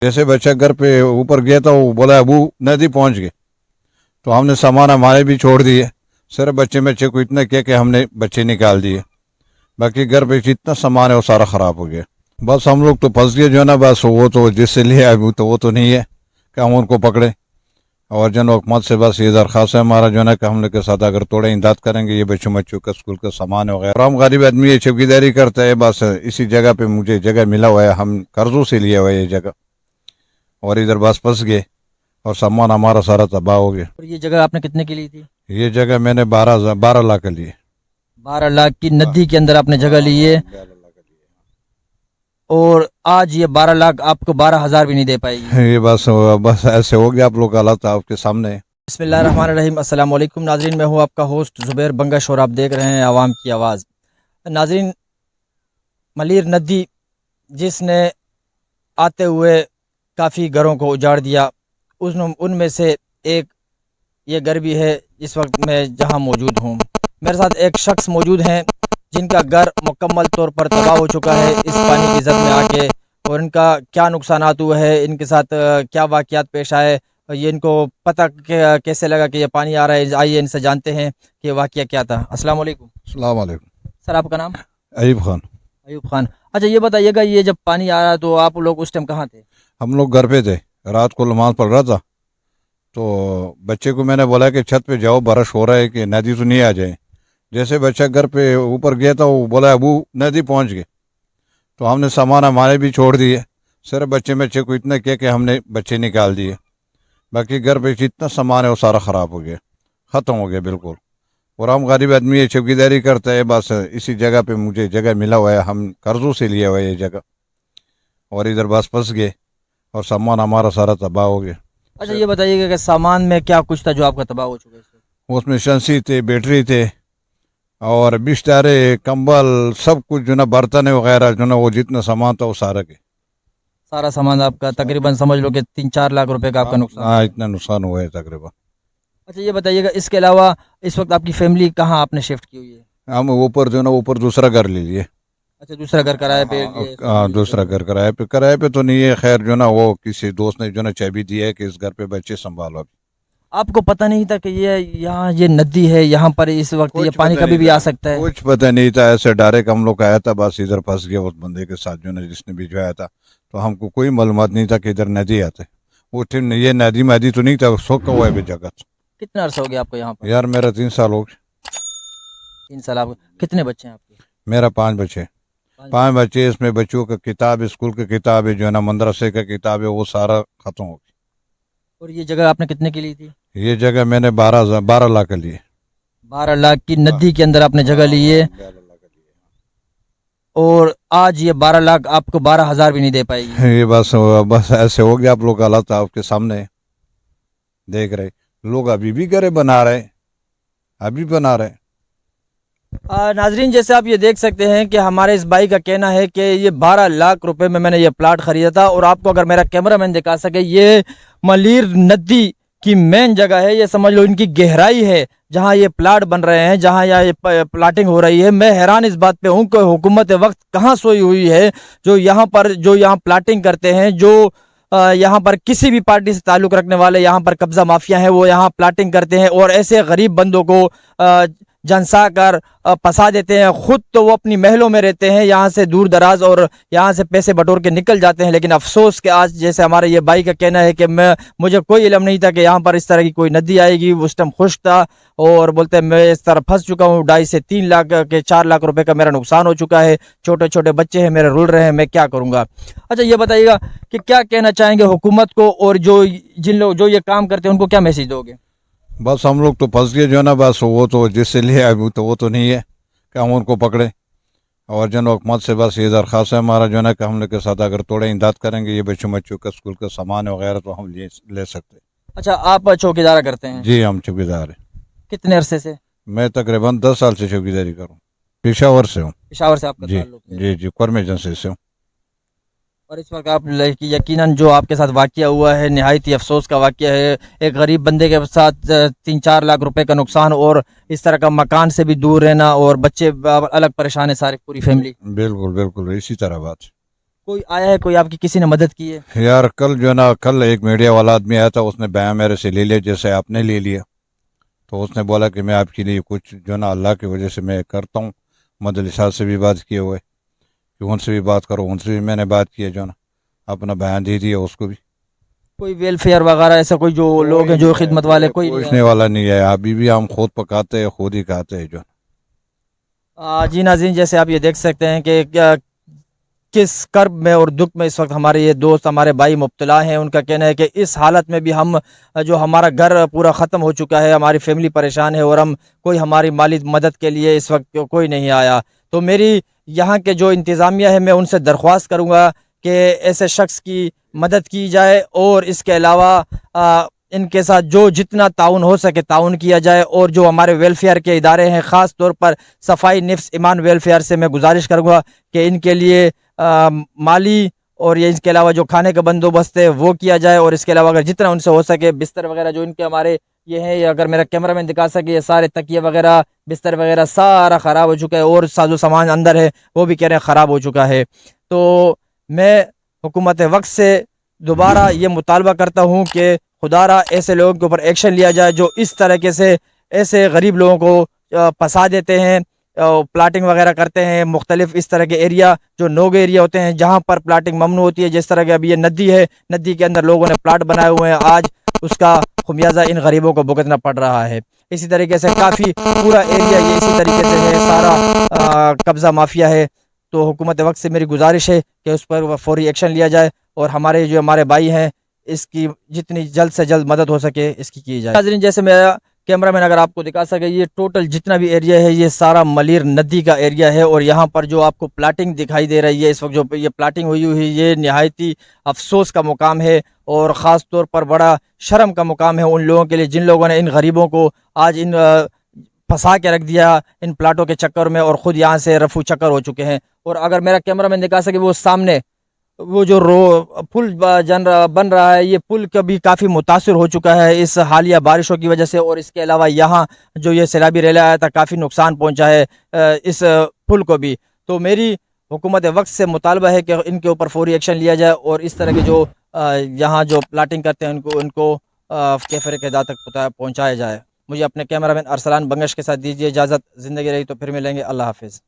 जैसे बच्चा घर पे ऊपर गया था वो बोला अबू नदी पहुंच गए, तो हमने सामान हमारे भी छोड़ दिए। सिर्फ बच्चे को इतना किया कि हमने बच्चे निकाल दिए, बाकी घर पे जितना सामान है वो सारा ख़राब हो गया। बस हम लोग तो फंस गए जो है ना, बस वो तो जिससे लिए अभी तो वो तो नहीं है कि हम उनको पकड़े। और जन हुकूमत से बस ये दरख्वास्त है हमारा जो है ना कि हम लोग के साथ अगर थोड़ा इमदाद करेंगे, ये बच्चों का स्कूल का सामान वगैरह। और हम गरीब आदमी ये चौकीदारी करता है, बस इसी जगह पे मुझे जगह मिला हुआ है, हम कर्जों से लिया हुआ है ये जगह, और इधर बस फंस गए और सामान हमारा सारा तबाह हो गया। और ये जगह आपने कितने की ली थी? ये जगह मैंने 12 लाख के लिए। 12 लाख की नदी के अंदर आपने जगह ली है, और आज ये 12 लाख आपको 12,000 भी नहीं दे पाएगी। ये बस ऐसे हो गया, आप लोग हालात आपके सामने। बिस्मिल्लाहिर्रहमानिर्रहीम। अस्सलाम वालेकुम नाजरीन, मैं हूँ आपका होस्ट ज़ुबैर बंगश और आप देख रहे हैं आवाम की आवाज़। नाजरीन, मलीर नदी जिसने आते हुए काफ़ी घरों को उजाड़ दिया, उनमें से एक ये घर भी है इस वक्त मैं जहाँ मौजूद हूँ। मेरे साथ एक शख्स मौजूद हैं जिनका घर मुकम्मल तौर पर तबाह हो चुका है इस पानी की जद में आके, और इनका क्या नुकसानात हुए हैं, इनके साथ क्या वाक़यात पेश आए, और ये इनको पता कैसे लगा कि ये पानी आ रहा है। आइए इनसे जानते हैं कि वाक़या क्या था। अस्सलाम वालेकुम। अस्सलाम वालेकुम। सर, आपका नाम? अयूब खान। अयूब खान। अच्छा, ये बताइएगा, ये जब पानी आ रहा तो आप लोग उस टाइम कहाँ थे? हम लोग घर पे थे, रात को नमाज पढ़ रहा था, तो बच्चे को मैंने बोला कि छत पे जाओ, बारिश हो रहा है कि नदी तो नहीं आ जाए। जैसे बच्चा घर पे ऊपर गया था वो बोला अबू नदी पहुंच गए, तो हमने सामान हमारे भी छोड़ दिए। सिर्फ बच्चे को इतना किया कि हमने बच्चे निकाल दिए, बाकी घर पे जितना सामान है वो सारा ख़राब हो गया, ख़त्म हो गया बिल्कुल। और हम गरीब आदमी ये चौकीदारी करता है, बस इसी जगह पे मुझे जगह मिला हुआ है, हम कर्जों से लिया हुआ है ये जगह, और इधर बस फंस गए और सामान हमारा सारा तबाह हो गया। अच्छा, ये बताइएगा कि सामान में क्या कुछ था जो आपका तबाह हो चुका है? उसमें शंसी थे, बैटरी थे, और बिस्तारे, कंबल, सब कुछ जो ना, बर्तन वगैरह जो ना, वो जितना सामान था वो सारा के सारा सामान आपका तकरीबन समझ लो कि 3-4 लाख रुपए का आपका नुकसान। हाँ, इतना नुकसान हुआ है तकरीबन। अच्छा, ये बताइएगा, इसके अलावा इस वक्त आपकी फैमिली कहाँ आपने शिफ्ट की हुई है? हम ऊपर जो ना, ऊपर दूसरा घर ले लिए। अच्छा, दूसरा घर किराए पे लिए? हाँ, दूसरा घर किराए पे तो नहीं है, खैर जो ना वो किसी दोस्त ने जो ना चाबी दी है कि इस घर पे बच्चे संभालो। आपको पता नहीं था कि ये यहाँ ये नदी है, यहाँ पर इस वक्त ये पानी कभी भी आ सकता है? कुछ पता नहीं था, ऐसे डायरेक्ट हम लोग आया था, बस इधर फंस गया उस बंदे के साथ जो ना, जिसने भिजवाया था। तो हमको कोई मालूमात नहीं था कि इधर नदी आते। वो टाइम ये नदी तो नहीं था, सोखा हुआ है जगह। कितना अर्सा हो गया आपको यहाँ पर? यार मेरा 3 साल हो गए। 3 साल। आप कितने बच्चे हैं आपके? मेरा 5 बच्चे। 5 बच्चे, इसमें बच्चों का किताब, स्कूल की किताब है जो है ना, मदरसे का किताब है, वो सारा खत्म हो गया। और ये जगह आपने कितने की ली थी? ये जगह मैंने 12 लाख के लिए। 12 लाख की नदी के अंदर आपने जगह ली है, और आज ये 12 लाख आपको 12,000 भी नहीं दे पाएगी। ये बस ऐसे हो गया, आप लोग हालात आपके सामने देख रहे। लोग अभी भी घरे बना रहे, अभी बना रहे। नाजरीन, जैसे आप ये देख सकते हैं कि हमारे इस भाई का कहना है कि ये 12 लाख रुपए में मैंने ये प्लाट खरीदा था, और आपको अगर मेरा कैमरामैन दिखा सके, ये मलीर नदी की मेन जगह है, ये समझ लो इनकी गहराई है जहाँ ये प्लाट बन रहे हैं, जहाँ ये प्लाटिंग हो रही है। मैं हैरान इस बात पे हूँ कि हुकूमत वक्त कहाँ सोई हुई है, जो यहाँ प्लाटिंग करते हैं, जो यहाँ पर किसी भी पार्टी से ताल्लुक़ रखने वाले यहाँ पर कब्जा माफिया हैं, वो यहाँ प्लाटिंग करते हैं और ऐसे गरीब बंदों को जनसा कर फंसा देते हैं। खुद तो वो अपनी महलों में रहते हैं यहाँ से दूर दराज, और यहाँ से पैसे बटोर के निकल जाते हैं। लेकिन अफसोस कि आज जैसे हमारे ये भाई का कहना है कि मुझे कोई इल्म नहीं था कि यहाँ पर इस तरह की कोई नदी आएगी। उस टाइम खुश था और बोलते हैं मैं इस तरह फंस चुका हूँ, 2.5 से 3 लाख के 4 लाख रुपए का मेरा नुकसान हो चुका है। छोटे छोटे बच्चे हैं मेरे, रुल रहे हैं, मैं क्या करूँगा। अच्छा, ये बताइएगा कि क्या कहना चाहेंगे हुकूमत को, और जिन लोग जो ये काम करते हैं उनको क्या मैसेज दोगे? बस हम लोग तो फंस गए जो ना, बस वो तो जिससे लिए अभी तो वो तो नहीं है कि हम उनको पकड़े। और जन हुकूमत से बस ये दरख्वास्त है हमारा जो ना कि हम लोग के साथ अगर थोड़ा इमदाद करेंगे, ये बच्चों का स्कूल का सामान वगैरह तो हम ले सकते। अच्छा, आप चौकीदारा करते हैं? जी, हम चौकीदार हैं। कितने अरसे से? मैं तकरीबन 10 साल से चौकीदारी करूँ। पेशावर से हूँ। पेशावर से आपका जी ताल्लुक है? जी जी, कर्म एजेंसी से हूँ। और इस वक्त आप यकीनन जो आपके साथ वाक़या हुआ है निहायत ही अफसोस का वाक़या है। एक गरीब बंदे के साथ 3-4 लाख रुपए का नुकसान, और इस तरह का मकान से भी दूर रहना, और बच्चे अलग परेशान है, सारी पूरी फैमिली। बिल्कुल बिल्कुल इसी तरह बात। कोई आया है, कोई आपकी किसी ने मदद की है? यार कल जो है ना, कल एक मीडिया वाला आदमी आया था, उसने बयान मेरे से ले लिया जैसे आपने ले लिया। तो उसने बोला कि मैं आपके लिए कुछ जो है ना अल्लाह की वजह से मैं करता हूँ। मदली साहब से भी बात किए हुए कि उनसे भी बात करो, उनसे भी मैंने बात की है, जो है ना अपना बयान दे दिया उसको भी। कोई वेलफेयर वगैरह ऐसा कोई जो लोग हैं जो खिदमत वाले, कोई नहीं पूछने आया? वाला नहीं है, अभी भी हम खुद पकाते हैं, खुद ही खाते हैं जो। जी नाज़रीन, जैसे आप ये देख सकते हैं कि किस कर्ब में और दुख में इस वक्त हमारे ये दोस्त, हमारे भाई मुब्तला हैं। उनका कहना है कि इस हालत में भी हम, जो हमारा घर पूरा ख़त्म हो चुका है, हमारी फैमिली परेशान है और हम, कोई हमारी माली मदद के लिए इस वक्त कोई नहीं आया। तो मेरी यहाँ के जो इंतज़ामिया है, मैं उनसे दरख्वास्त करूँगा कि ऐसे शख्स की मदद की जाए और इसके अलावा इनके साथ जो जितना ताउन हो सके ताउन किया जाए। और जो हमारे वेलफेयर के इदारे हैं, ख़ास तौर पर सफाई निफ्स ईमान वेलफेयर से मैं गुजारिश करूँगा कि इनके लिए माली और ये इसके अलावा जो खाने का बंदोबस्त है वो किया जाए। और इसके अलावा अगर जितना उनसे हो सके बिस्तर वगैरह जो इनके हमारे ये है, ये अगर मेरा कैमरा मैन दिखा सके, ये सारे तकिए वगैरह बिस्तर वगैरह सारा ख़राब हो चुका है और साजो सामान अंदर है वो भी कह रहे हैं ख़राब हो चुका है। तो मैं हुकूमत वक्त से दोबारा ये मुतालबा करता हूँ कि खुदारा ऐसे लोगों के ऊपर एक्शन लिया जाए जो इस तरीके से ऐसे गरीब लोगों को फंसा देते हैं, प्लाटिंग वगैरह करते हैं। मुख्तलिफ इस तरह के एरिया जो नोग एरिया होते हैं जहाँ पर प्लाटिंग ममनू होती है, जिस तरह के अभी ये नदी है, नदी के अंदर लोगों ने प्लाट बनाए हुए हैं, आज उसका खुमियाजा इन गरीबों को भुगतना पड़ रहा है। इसी तरीके से काफ़ी पूरा एरिया ये इसी तरीके से है, सारा कब्ज़ा माफिया है। तो हुकूमत वक्त से मेरी गुजारिश है कि उस पर फौरी एक्शन लिया जाए और हमारे जो हमारे भाई हैं इसकी जितनी जल्द से जल्द मदद हो सके इसकी की जाए। नाज़रीन, जैसे मेरा कैमरा मैन अगर आपको दिखा सके, ये टोटल जितना भी एरिया है ये सारा मलीर नदी का एरिया है। और यहाँ पर जो आपको प्लाटिंग दिखाई दे रही है इस वक्त, जो ये प्लाटिंग हुई हुई है, ये नहायती अफसोस का मुकाम है और ख़ास तौर पर बड़ा शर्म का मुकाम है उन लोगों के लिए जिन लोगों ने इन गरीबों को आज इन फंसा के रख दिया इन प्लाटों के चक्कर में और ख़ुद यहाँ से रफू चक्कर हो चुके हैं। और अगर मेरा कैमरा मैन दिखा सके, वो सामने वो जो पुल बन रहा है, ये पुल कभी काफ़ी मुतासर हो चुका है इस हालिया बारिशों की वजह से। और इसके अलावा यहाँ जो ये सैलाबी रेला आया था काफ़ी नुकसान पहुँचा है इस पुल को भी। तो मेरी हुकूमत वक्त से मुतालबा है कि इनके ऊपर फौरी एक्शन लिया जाए और इस तरह के जो यहाँ जो प्लाटिंग करते हैं उनको कैफरे के दाद तक पहुँचाया जाए। मुझे अपने कैमरा मैन अरसलान बंगश के साथ दीजिए इजाज़त। ज़िंदगी रही तो फिर मिलेंगे। अल्लाह हाफिज़।